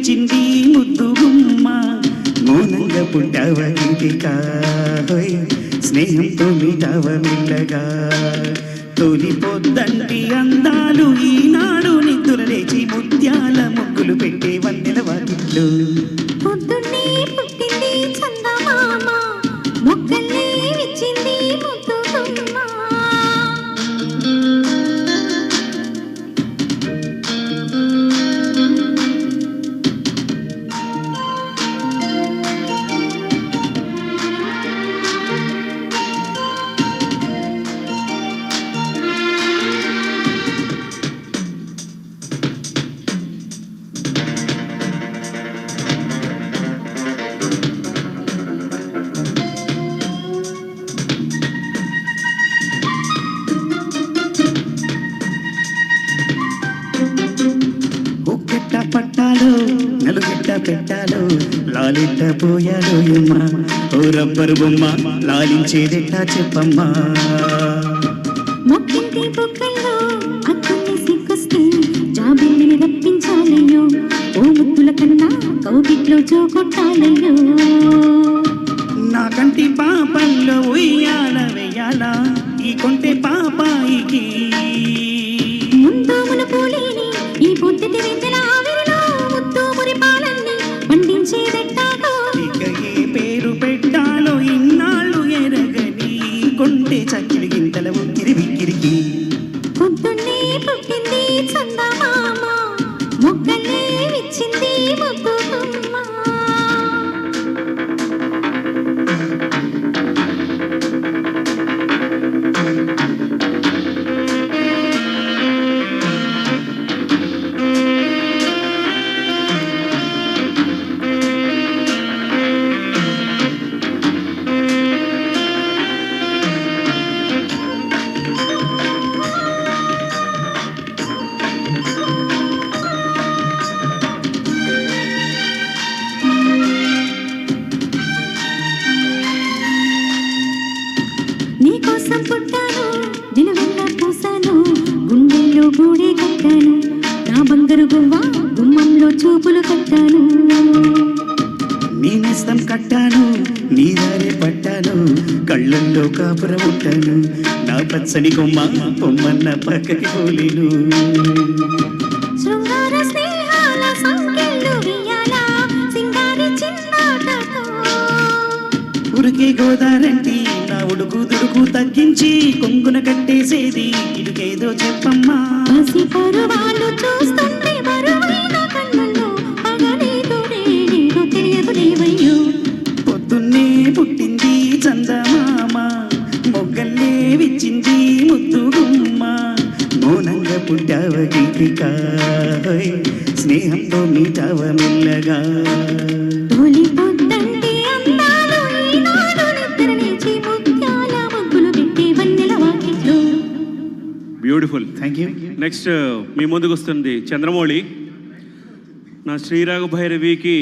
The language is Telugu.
విచ్చింది ముద్దు గుమ్మ మౌనంగా పుట్టావ గీతికా స్నేహంతో మీటావ మెల్లగా తొలి పొద్దంటి అందాలు ఈనాడు నిద్ర లేచి ముత్యాల ముగ్గులు పెట్టే వందెల వాకిట్లు పొద్దున్నే పుట్టింది చందమామ మొక్కల్ని విచ్చింది ముద్దు గుమ్మ. పట్టాలో నలుగెట్ట పెట్టాలో లాలిట్ట పోయాలో ఎమ్మ ఓ రబ్బరు బొమ్మ లాలించేదెట్టా చెప్పమ్మా మొక్కింటి బొక్కల్లో అక్కల్ని సిక్కొస్తే జాబిల్లిని రప్పించాలయ్యో ఓ ముద్దుల కన్నా కౌగిట్లో జోకొట్టాలయ్యో నా కంటి పాపల్లో ఉయ్యాల వెయ్యాలా ఈ కొంటే పాపాయికి ముందు మునుపోలేని ఈ పొద్దుటి వెన్నెల ఆవిరిలో ముద్దు మురిపాలన్నీ పండించేదెట్టాగో ఇక ఏ పేరు పెట్టాలో ఇన్నాళ్ళు ఎరగని కొంటే చక్కిడి గింతల ఉక్కిరి బిక్కిరికి పొద్దున్నే పుట్టింది చందమామ మొక్కల్ని విచ్చింది ముద్దు గుమ్మ. నీకోసం పుట్టాను నిలువెల్లా పూసాను గుండెల్లో గూడే కట్టాను నా బంగారు గువ్వ గుమ్మంలో చూపులు కట్టాను నీ నేస్తం కట్టాను నీ దారి పట్టాను కళ్ళల్లో కాపుర ఉంటాను నా పచ్చని కొమ్మ పొమ్మన్న పక్కకి పోలేను శృంగార స్నేహాల సంఖ్యలు వియాలా సింగారి చిన్నాటతో ఉరికే గోదారంటి నా ఉడుకు దుడుకు తగ్గించి కొంగున కట్టేసేది ఇటుకేదో చెప్పమ్మా పసి పరువాలు చూస్తుంటే బరువైన కన్నుల్లో పగలేదో నేనేదో తెలియదు లేవయ్యో పొద్దున్నే పుట్టింది చందమామ మొగ్గల్లే విచ్చింది ముద్దు గుమ్మ మౌనంగా పుట్టావ గీతికా స్నేహంతో మీటావ మెల్లగా తొలి పొద్దంటి అందాలు ఈనాడు నిద్ర లేచి ముత్యాల ముగ్గులు పెట్టి వన్నెల వాకిట్లో. బ్యూటిఫుల్. Thank you. నెక్స్ట్ మీ ముందుకు వస్తుంది చంద్రమౌళి. నా శ్రీరాగ భైరవికి